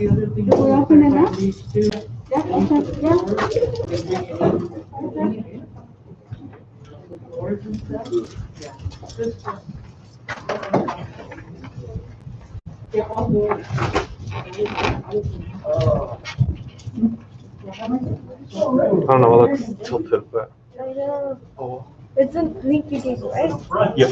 We open it now? Yeah, okay, yeah. I don't know, it looks tilted, but. Oh. It's a leaky table, right? Yep.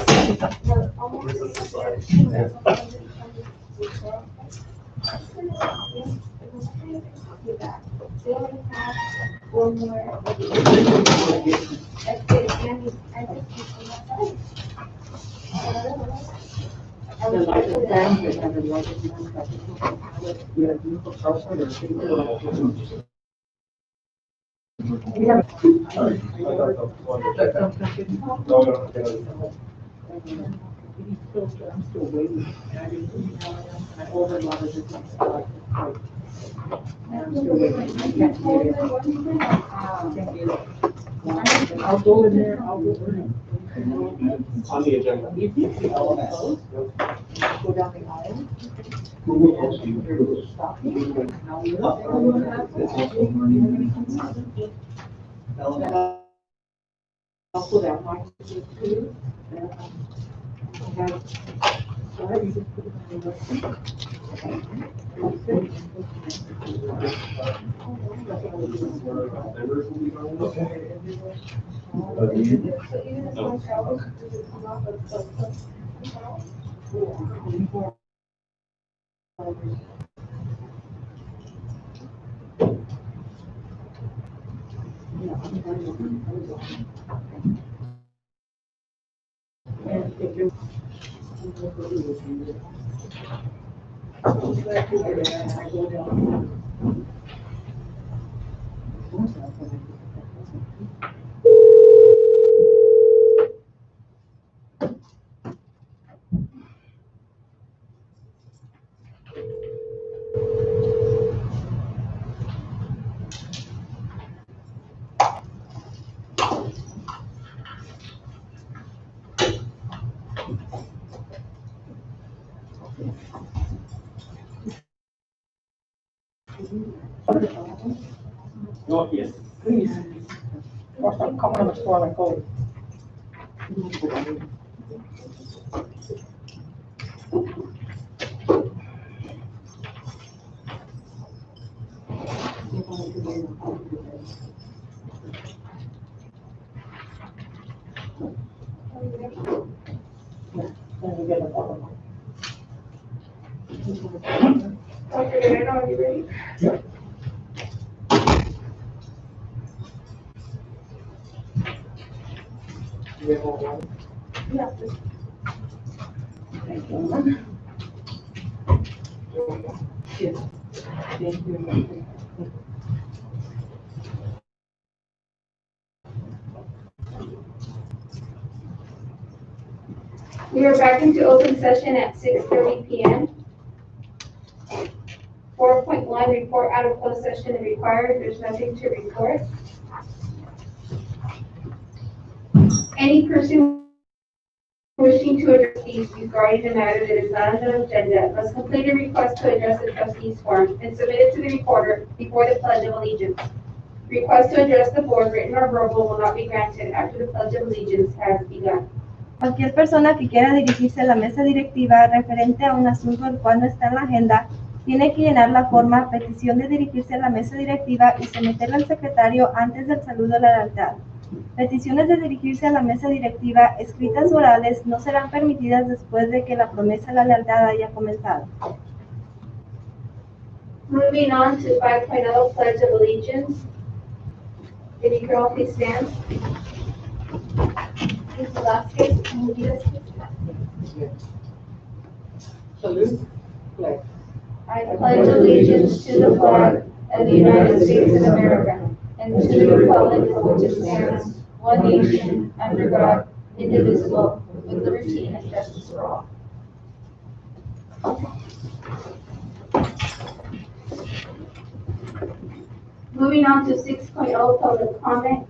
I'll go in there, I'll go in. On the agenda. Go down the aisle. I'll put out my too. Oh, yes. Please. Or start coming on the floor like gold. Okay, are you ready? Yeah. We are back into open session at 6:30 p.m. 4.1, report out of closed session required. There's nothing to report. Any person wishing to address these regarding a matter that is not on the agenda must complete a request to address the trustees form and submit it to the recorder before the Pledge of Allegiance. Request to address the board, written or verbal, will not be granted after the Pledge of Allegiance has begun. Cualquier persona que quiera dirigirse a la mesa directiva referente a un asunto el cual no está en la agenda, tiene que llenar la forma petición de dirigirse a la mesa directiva y someterla al secretario antes del saludo a la lealtad. Peticiones de dirigirse a la mesa directiva, escritas o orales, no serán permitidas después de que la promesa a la lealtad haya comenzado. Moving on to 5.0, Pledge of Allegiance. If you could all please stand. Ms. Velasquez, can you lead us, please? Salute. Flag. I pledge allegiance to the flag of the United States of America and to the republic for which it stands, one nation, under God, indivisible, with liberty and justice for all. Moving on to 6.0, public comment.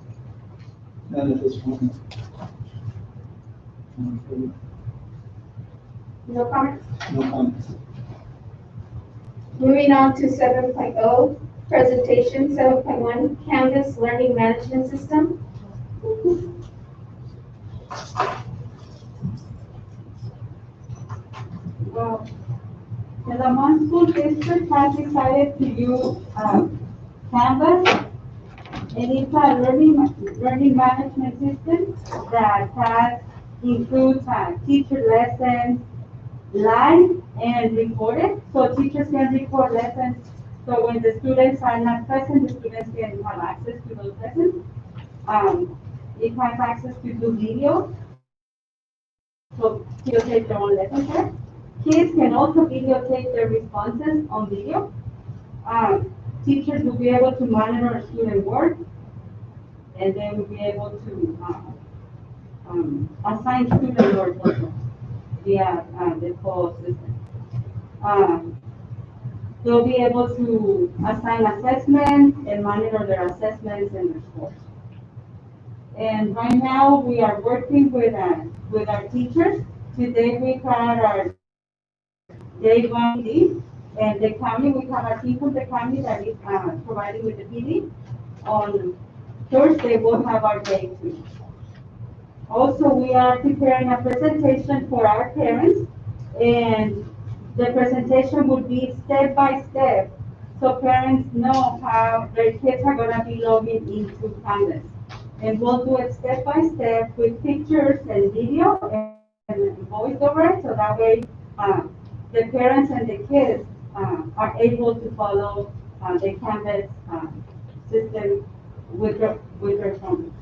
None at this point. No comments? No comments. Moving on to 7.0, presentation. 7.1, Canvas Learning Management System. Well, the Lamont School District has decided to use Canvas, and it's a learning management system that includes teacher lessons live and recorded, so teachers can record lessons. So when the students are not present, the students can have access to those lessons. It has access to do video, so teachers take their own lessons there. Kids can also videotape their responses on video. Teachers will be able to monitor student work, and they will be able to assign student work also via the whole system. They'll be able to assign assessments and monitor their assessments and their scores. And right now, we are working with our teachers. Today, we had our day one PD, and the county, we have a team from the county that is providing with the PD. On Thursday, we'll have our day two. Also, we are preparing a presentation for our parents, and the presentation will be step by step, so parents know how their kids are gonna be logging into Canvas. And we'll do it step by step with pictures and video and voice over it, so that way the parents and the kids are able to follow the Canvas system with their phone.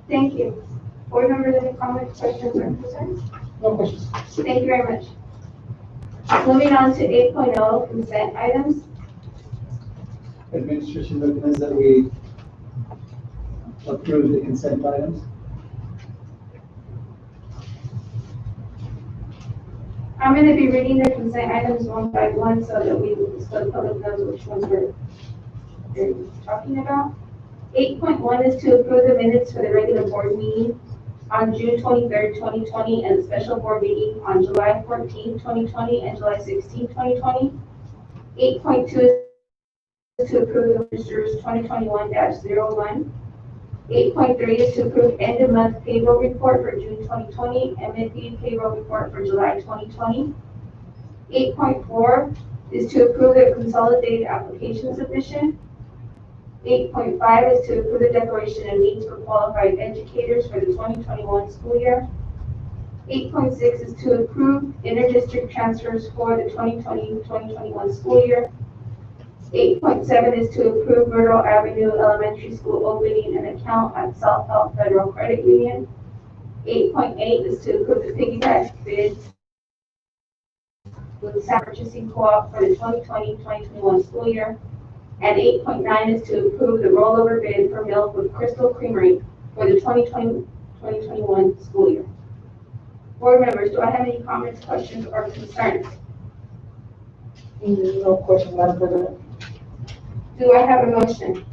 Thank you. Board members, any comments, questions, or concerns? No questions. Thank you very much. Moving on to 8.0, consent items. Administration recommends that we approve the consent items. I'm going to be reading the consent items one by one so the public knows which ones we're talking about. 8.1 is to approve the minutes for the regular board meeting on June 23rd, 2020, and the special board meeting on July 14th, 2020, and July 16th, 2020. 8.2 is to approve the register's 2021-01. 8.3 is to approve end-of-month payroll report for June 2020 and mid-pay payroll report for July 2020. 8.4 is to approve the consolidated application submission. 8.5 is to approve the declaration of needs for qualified educators for the 2021 school year. 8.6 is to approve inter-district transfers for the 2020-2021 school year. 8.7 is to approve Myrtle Avenue Elementary School opening an account at South Health Federal Credit Union. 8.8 is to approve the piggyback bid with the San Purchasing Co-op for the 2020-2021 school year. And 8.9 is to approve the rollover bid for milk with Crystal Creamery for the 2020-2021 school year. Board members, do I have any comments, questions, or concerns? No question, Madam President. Do I have a motion?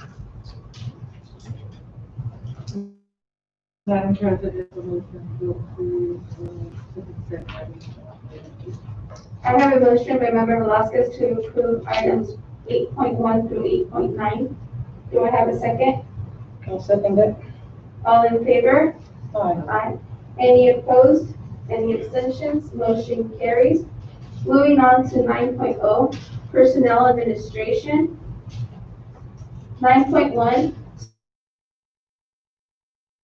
Madam President, the motion to approve the consent items. I have a motion by Member Velasquez to approve items 8.1 through 8.9. Do I have a second? I'll second that. All in favor? Aye. Aye. Any opposed? Any abstentions? Motion carries. Moving on to 9.0, personnel administration. 9.1,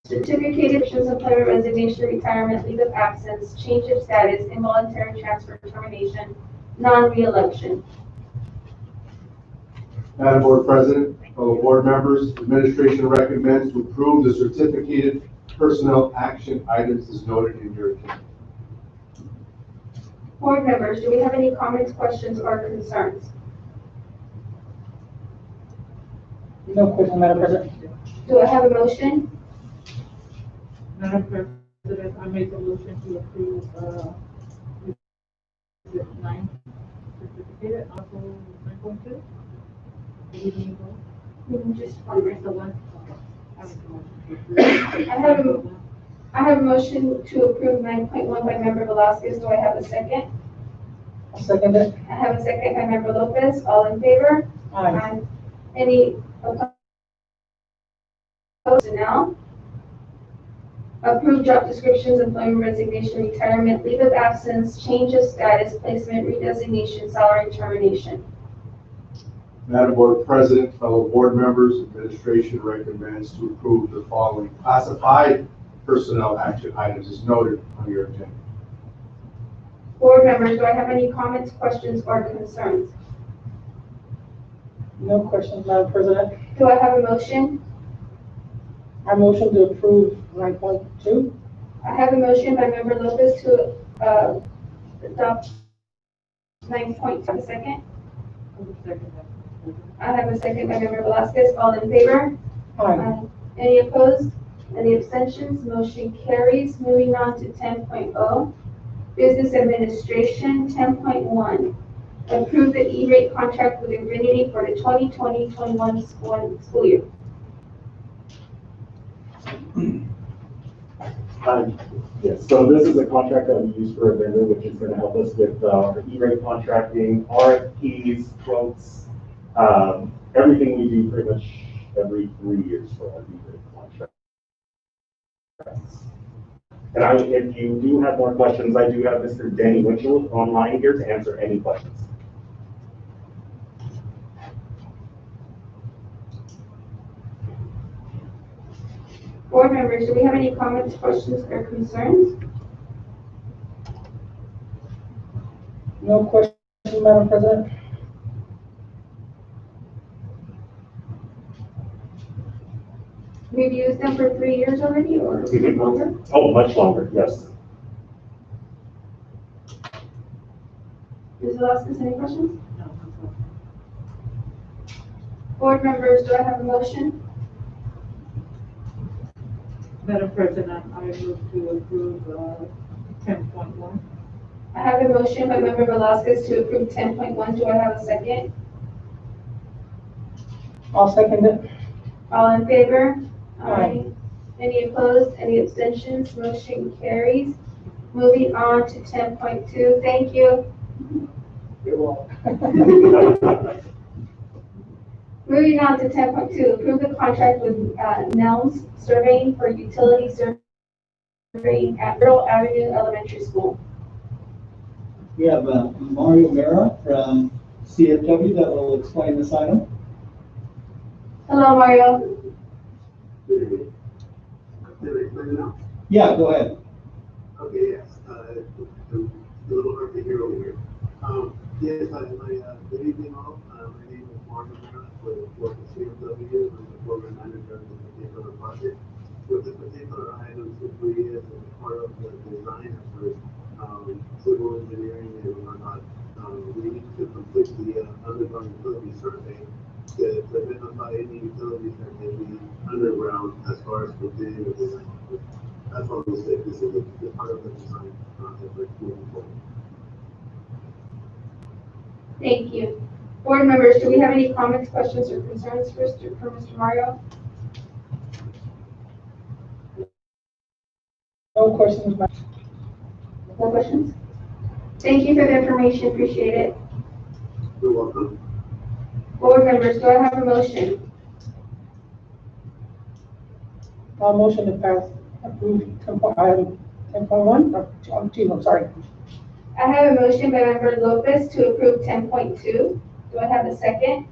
certificated of employment, resignation, retirement, leave of absence, change of status, involuntary transfer, termination, non-reelection. Madam Board President, fellow board members, administration recommends to approve the certificated personnel action items as noted in your agenda. Board members, do we have any comments, questions, or concerns? No question, Madam President. Do I have a motion? Madam President, I make a motion to approve, is it 9 certificated, also 9.2? Just one. Where's the one? I make a motion to approve. I have a motion to approve 9.1 by Member Velasquez. Do I have a second? I'll second it. I have a second by Member Lopez. All in favor? Aye. Any opposed? Now, approve job descriptions, employment resignation, retirement, leave of absence, change of status, placement, redesignation, salary termination. Madam Board President, fellow board members, administration recommends to approve the following classified personnel action items as noted on your agenda. Board members, do I have any comments, questions, or concerns? No questions, Madam President. Do I have a motion? I motion to approve 9.2. I have a motion by Member Lopez to adopt 9.2. Have a second? I have a second by Member Velasquez. All in favor? Aye. Any opposed? Any abstentions? Motion carries. Moving on to 10.0, Business Administration. 10.1, approve the E-rate contract with Infinity for the 2020-21 school year. Yes, so this is a contract that we use for a vendor, which is going to help us with our E-rate contracting, RFPs, quotes, everything we do pretty much every 3 years for our E-rate contract. And if you do have more questions, I do have Mr. Danny Winchell online here to answer any questions. Board members, do we have any comments, questions, or concerns? No questions, Madam President. We've used them for 3 years already, or longer? Oh, much longer, yes. Ms. Velasquez, any questions? Board members, do I have a motion? Madam President, I move to approve 10.1. I have a motion by Member Velasquez to approve 10.1. Do I have a second? I'll second it. All in favor? Aye. Any opposed? Any abstentions? Motion carries. Moving on to 10.2. Thank you. You're welcome. Moving on to 10.2. Approve the contract with Nelms Surveying for utility surveying at Earl Avenue Elementary School. We have Mario Mera from CFW that will explain this item. Hello, Mario. Yeah, go ahead. Okay, yes, a little hard to hear over here. Yes, good evening all. My name is Mark with CFW, I'm the program manager of this particular project. With this particular item, simply as a part of the design effort, civil engineering and whatnot, we need to complete the underground utility survey to identify any utilities that may be underground as far as completing the design. That's why we say this is a part of the design effort moving forward. Thank you. Board members, do we have any comments, questions, or concerns for Mr. Mario? No questions, Madam. No questions? Thank you for the information. Appreciate it. You're welcome. Board members, do I have a motion? I'll motion to pass, approve 10.1, I'm sorry. I have a motion by Member Lopez to approve 10.2. Do I have a second?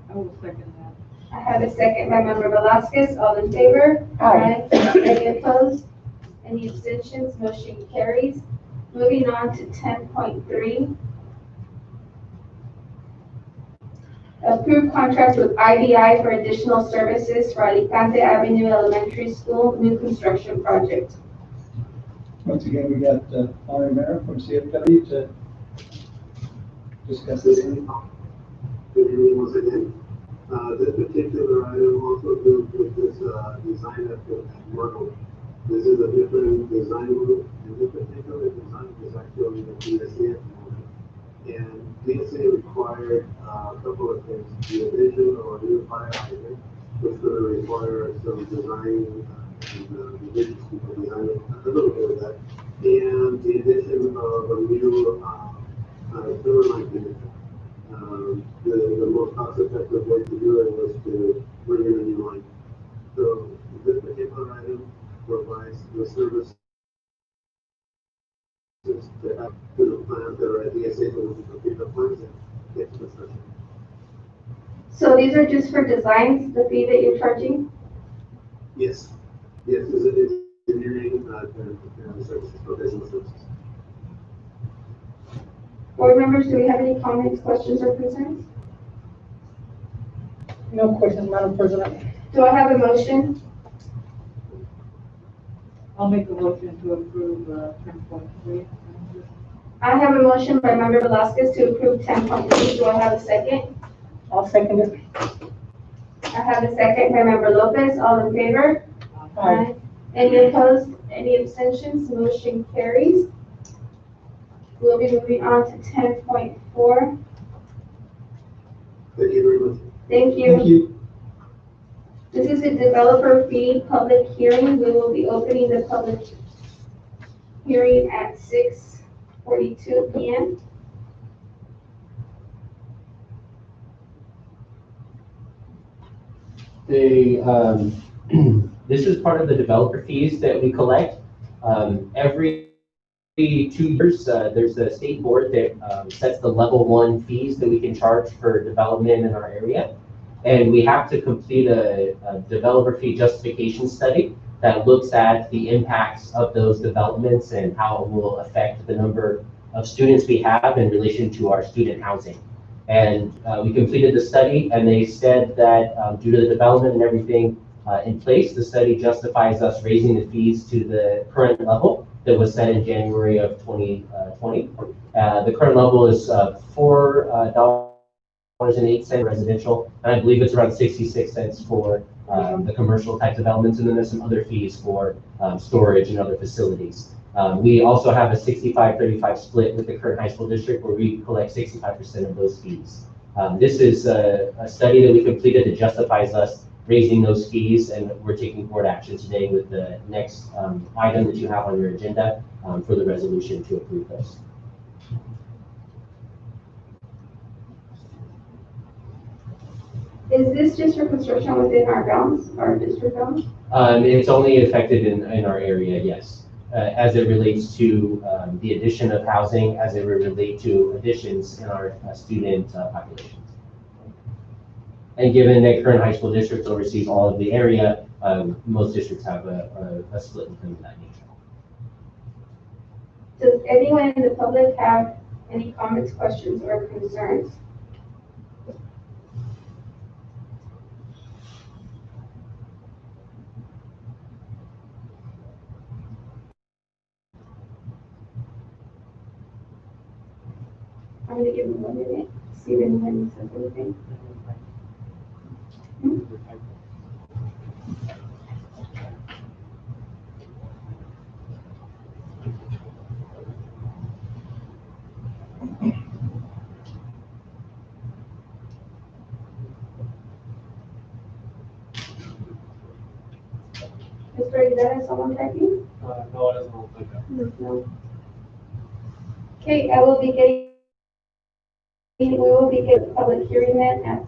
I will second that. I have a second by Member Velasquez. All in favor? Aye. Any opposed? Any abstentions? Motion carries. Moving on to 10.3. Approve contract with IBI for additional services for Alicante Avenue Elementary School new construction project. Once again, we got Mario Mera from CFW to discuss this. Good evening once again. This particular item also deals with this design effort at Myrtle. This is a different design group, and this particular design is actually the ESD at the moment. And DSA required a couple of things, the addition of a new fire hydrant, which is going to require some design and revisions to design a little bit of that. And the addition of a new similar like the most cost-effective way to do it was to bring in a new line. So this particular item provides the service to have to the plans that are at ESA, so we can complete the plans and get to construction. So these are just for designs, the fee that you're charging? Yes, yes, it's engineering, and services, professional services. Board members, do we have any comments, questions, or concerns? No questions, Madam President. Do I have a motion? I'll make a motion to approve, 10.3. I have a motion by member Velasquez to approve 10.3. Do I have a second? I'll second it. I have a second by member Lopez. All in favor? Aye. Any opposed? Any abstentions? Motion carries. We'll be moving on to 10.4. Thank you very much. Thank you. Thank you. This is a developer fee public hearing. We will be opening the public hearing at 6:42 p.m. This is part of the developer fees that we collect. Every 2 years, there's a state board that sets the level 1 fees that we can charge for development in our area. And we have to complete a developer fee justification study that looks at the impacts of those developments and how it will affect the number of students we have in relation to our student housing. And we completed the study, and they said that due to the development and everything in place, the study justifies us raising the fees to the current level that was set in January of 2020. The current level is $4.08 residential, and I believe it's around 66 cents for the commercial type developments, and then there's some other fees for storage and other facilities. We also have a 65-35 split with the current high school district where we collect 65% of those fees. This is a study that we completed that justifies us raising those fees, and we're taking board action today with the next item that you have on your agenda for the resolution to approve those. Is this just for construction within our bounds, our district bounds? It's only affected in our area, yes. As it relates to the addition of housing, as it relate to additions in our student populations. And given that current high school district oversees all of the area, most districts have a split within that nature. Does anyone in the public have any comments, questions, or concerns? I'm gonna give them 1 minute, see if anyone says anything. Mr. Aguilera, is someone typing? No, it doesn't look like that. No. Okay, we will be getting public hearing then at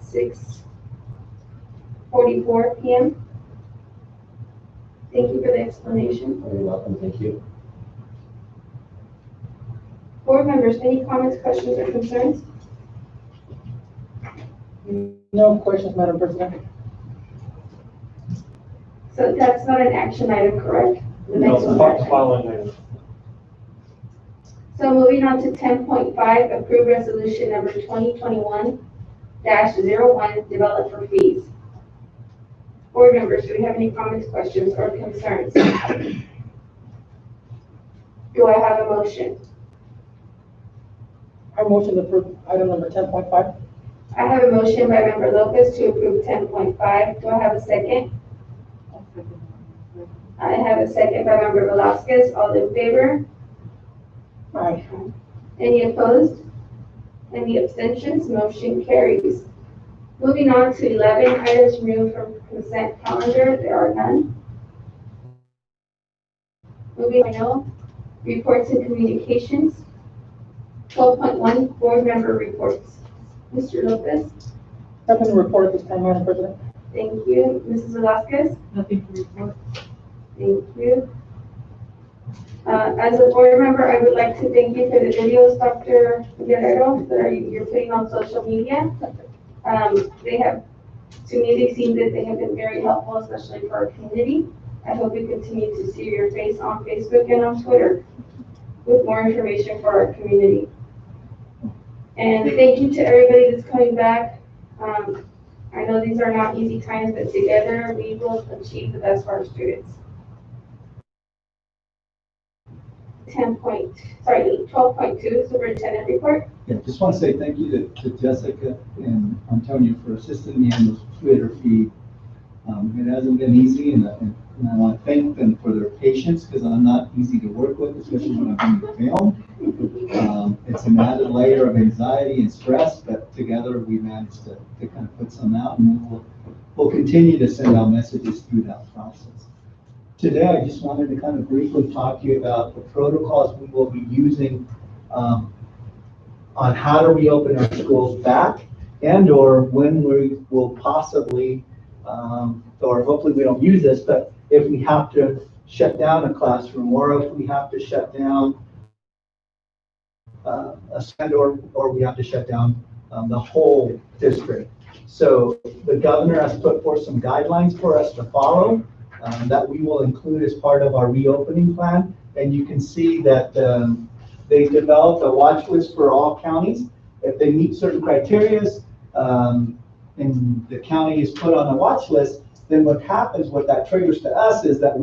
6:44 p.m. Thank you for the explanation. You're welcome, thank you. Board members, any comments, questions, or concerns? No questions, Madam President. So that's not an action item, correct? The No, next it's one's action. following item. So moving on to 10.5, approve resolution number 2021-01, developer fees. Board members, do we have any comments, questions, or concerns? Do I have a motion? I motion to approve item number 10.5. I have a motion by member Lopez to approve 10.5. Do I have a second? I have a second by member Velasquez. All in favor? Aye. Any opposed? Any abstentions? Motion carries. Moving on to 11, items removed from consent calendar. There are none. Moving on, reports and communications. 12.1, board member reports. Mr. Lopez, Nothing to report at this time, Madam President. thank you. Mrs. Velazquez, Nothing to report. thank you. As a board member, I would like to thank you for the videos, Dr. Guerrero, that you're putting on social media. They have, to me, they seem that they have been very helpful, especially for our community. I hope we continue to see your face on Facebook and on Twitter with more information for our community. And thank you to everybody that's coming back. I know these are not easy times, but together we will achieve the best for our students. 12.2, superintendent report. Yeah, just want to say thank you to Jessica and Antonio for assisting me on this Twitter feed. It hasn't been easy, and I want to thank them for their patience, because I'm not easy to work with, especially when I'm being filmed. It's an added layer of anxiety and stress, but together we managed to kind of put some out, and we'll continue to send out messages through that process. Today, I just wanted to kind of briefly talk to you about the protocols we will be using on how to reopen our schools back, and or when we will possibly, or hopefully we don't use this, but if we have to shut down a classroom, or if we have to shut down a stand, or we have to shut down the whole district. So the governor has put forth some guidelines for us to follow that we will include as part of our reopening plan. And you can see that they developed a watch list for all counties. If they meet certain criteria, and the county is put on a watch list, then what happens, what that triggers to us is that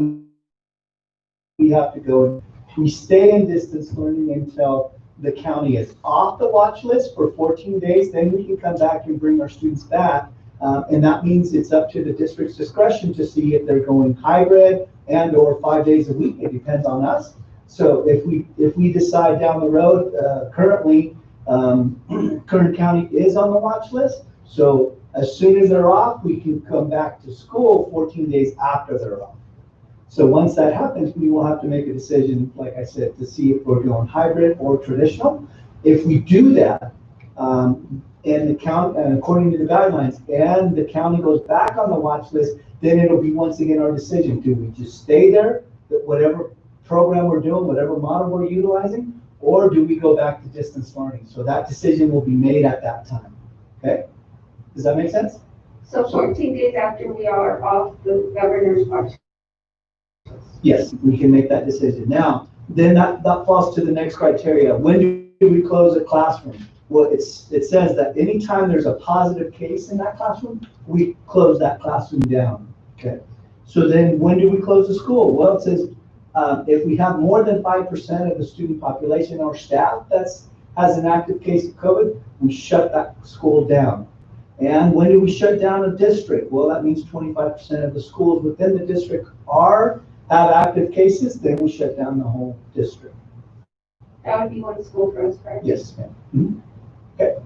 we have to go, we stay in distance learning until the county is off the watch list for 14 days, then we can come back and bring our students back. And that means it's up to the district's discretion to see if they're going hybrid and or 5 days a week. It depends on us. So if we decide down the road, currently, Kern County is on the watch list. So as soon as they're off, we can come back to school 14 days after they're off. So once that happens, we will have to make a decision, like I said, to see if we're going hybrid or traditional. If we do that, and according to the guidelines, and the county goes back on the watch list, then it'll be once again our decision. Do we just stay there, whatever program we're doing, whatever model we're utilizing, or do we go back to distance learning? So that decision will be made at that time. Okay? Does that make sense? So 14 days after we are off the governor's watch. Yes, we can make that decision. Now, then that falls to the next criteria. When do we close a classroom? Well, it says that anytime there's a positive case in that classroom, we close that classroom down. Okay. So then when do we close the school? Well, it says if we have more than 5% of the student population or staff has an active case of COVID, we shut that school down. And when do we shut down a district? Well, that means 25% of the schools within the district have active cases, then we shut down the whole district. That would be one school for us, correct? Yes, ma'am. Mm-hmm. Okay.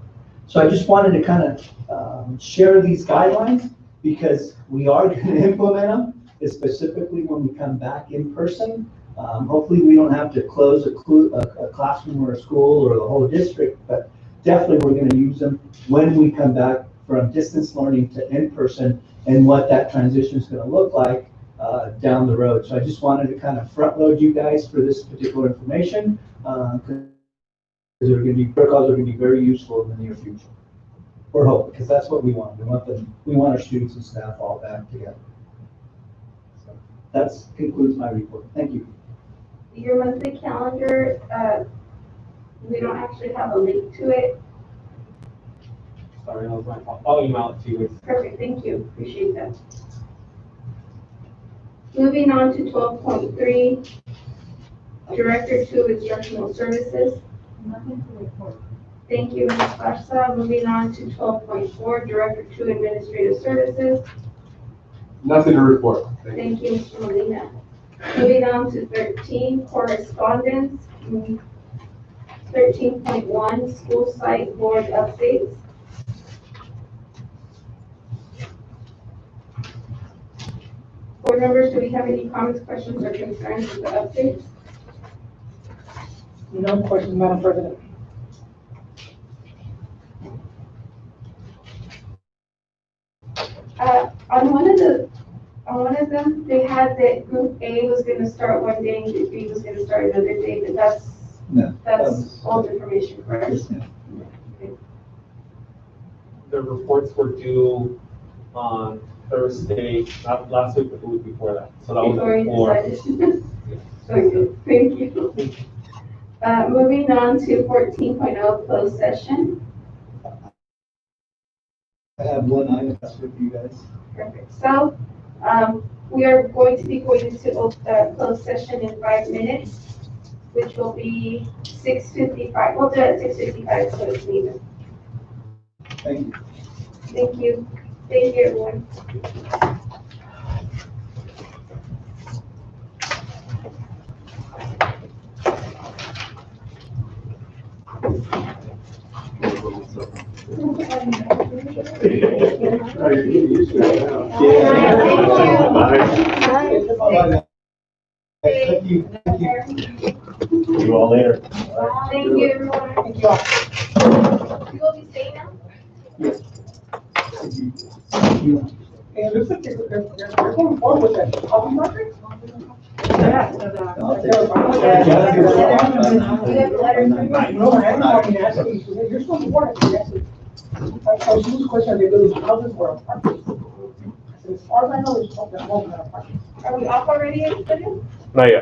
So I just wanted to kind of share these guidelines because we are going to implement them, specifically when we come back in person. Hopefully we don't have to close a classroom or a school or the whole district, but definitely we're going to use them when we come back from distance learning to in-person and what that transition is going to look like down the road. So I just wanted to kind of front load you guys for this particular information because protocols are going to be very useful in the near future. Or hope, because that's what we want. We want our students and staff all back together. So that concludes my report. Thank you. Your monthly calendar, we don't actually have a link to it. Sorry, that was my fault. I'll email it to you. Perfect, thank you, appreciate that. Moving on to 12.3, Director 2 Instructional Services. Nothing to report. Thank you, Ms. Barca. Moving on to 12.4, Director 2 Administrative Services. Nothing to report. Thank you, Mr. Molina. Moving on to 13, Correspondence. 13.1, School Site Board Updates. Board members, do we have any comments, questions, or concerns with the updates? No questions, Madam President. On one of them, they had that group A was gonna start one day and group B was gonna start another day, but No. that's old information, correct? Yes, ma'am. The reports were due on Thursday, not last week, but the week before that. So that Before was you before. decided. Okay, thank you. Moving on to 14.0 closed session. I have one item that's with you guys. Perfect. So, we are going to be going into closed session in 5 minutes, which will be 6:55. We'll do it at 6:55, so it's even. Thank you. Thank you. Thank you, everyone. Thank you. Thank you. See you all later. Thank you, everyone. Thank you all. You will be staying now? Yes. Thank you. And it looks like they're going forward with that. Are we market? I'll take it. No, I haven't been asking. You're supposed to work. I was just questioning the ability of houses were apartments. As far as I know, there's no apartments. Are we off already, everybody? Not yet.